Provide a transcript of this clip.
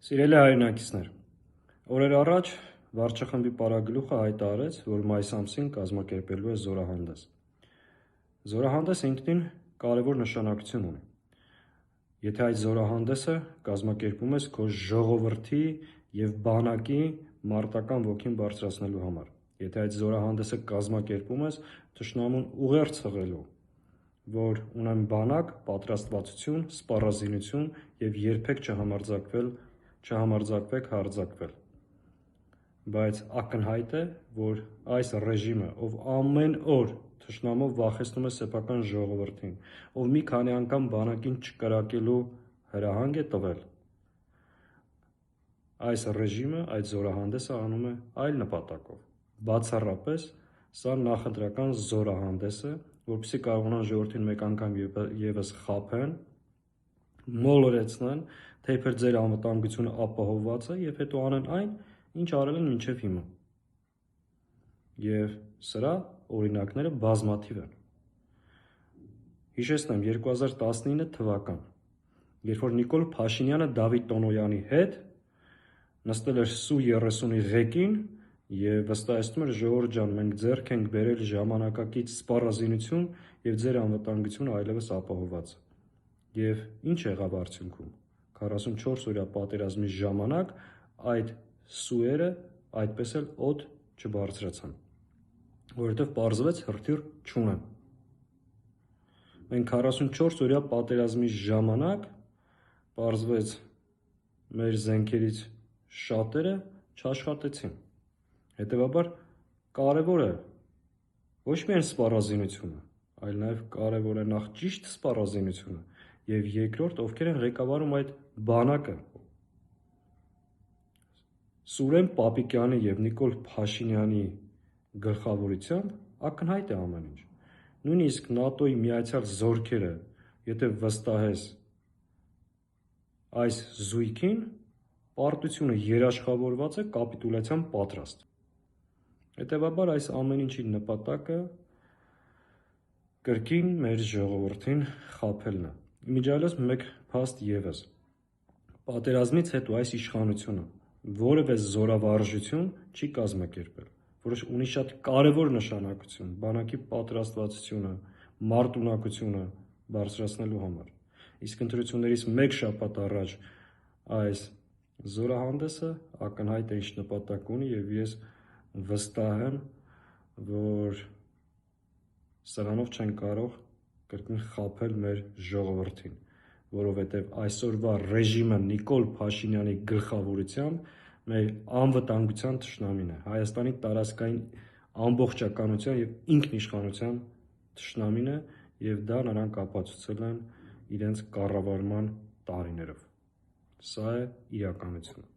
Սիրելի հայրենակիցներ, օրեր առաջ վարչախմբի պարագլուխը հայտարարեց, որ մայիս ամսին կազմակերպելու է զորահանդես։ Զորահանդեսը ինքնին կարևոր նշանակություն ունի։ Եթե այդ զորահանդեսը կազմակերպում ես քո ժողովրդի եւ բանակի մարտական ոգին բարձրացնելու համար, եթե այդ զորահանդեսը կազմակերպում ես թշնամուն ուղերձ հղելու, որ ունեմ բանակ, պատրաստվածություն, սպառազինություն եւ երբեք չհամարձակվեք հարձակվել։ Բայց ակնհայտ է, որ այս ռեժիմը, ով ամեն օր թշնամով վախեցնում է սեփական ժողովրդին, ով մի քանի անգամ բանակին չկրակելու հրահանգ է տվել, այս ռեժիմը այդ զորահանդեսը անում է այլ նպատակով։ Բացառապես սա նախընտրական զորահանդես է, որպեսզի կարողանան ժողովրդին մեկ անգամ եւս խաբեն, մոլորեցնեն, թե իբր ձեր անվտանգությունը ապահովված է եւ հետո անեն այն, ինչ արել են մինչև հիմա։ Եվ սրա օրինակները բազմաթիվ են։ Հիշեցնեմ 2019 թվական, երբ որ Նիկոլ Փաշինյանը Դավիթ Տոնոյանի հետ նստել էր Սու-30-ի ղեկին եւ վստահեցնում էր ժողովուրդ ջան, մենք ձեռք ենք բերել ժամանակակից սպառազինություն եւ ձեր անվտանգությունը այլևս ապահովված է։ Եվ ինչ եղավ արդյունքում։ 44 օրյա պատերազմի ժամանակ այդ սուերը այդպես էլ օդ չբարձրացան, որովհետև պարզվեց հրթիռ չունեն։ Մենք 44 օրյա պատերազմի ժամանակ պարզվեց մեր զենքերից շատերը չաշխատեցին։ Հետևաբար կարևոր է ոչ միայն սպառազինությունը, այլ նաև կարևոր է նախ ճիշտ սպառազինությունը եւ երկրորդ ովքեր են ղեկավարում այդ բանակը։ Սուրեն Պապիկյանի եւ Նիկոլ Փաշինյանի գլխավորությամբ ակնհայտ է ամեն ինչ։ Նույնիսկ ՆԱՏՕ-ի միացյալ զորքերը, եթե վստահես այս զույգին, պարտությունը երաշխավորված է կապիտուլյացիան պատրաստ։ Հետևաբար այս ամեն ինչի նպատակը կրկին մեր ժողովրդին խաբելն է։ Իմիջիայլոց մեկ փաստ եւս։ Պատերազմից հետո այս իշխանությունը որևէ զորավարժություն չի կազմակերպել, որը ունի շատ կարևոր նշանակություն բանակի պատրաստվածությունը, մարտունակությունը բարձրացնելու համար։ Իսկ ընտրություններից մեկ շաբաթ առաջ այս զորահանդեսը ակնհայտ է ինչ նպատակ ունի եւ ես վստահ եմ, որ սրանով չեն կարող կրկին խաբել մեր ժողովրդին, որովհետև այսօրվա ռեժիմը Նիկոլ Փաշինյանի գլխավորությամբ մեր անվտանգության թշնամին է, Հայաստանի տարածքային ամբողջականության եւ ինքնիշխանության թշնամին է եւ դա նրանք ապացուցել են իրենց կառավարման տարիներով։ Սա է իրականությունը։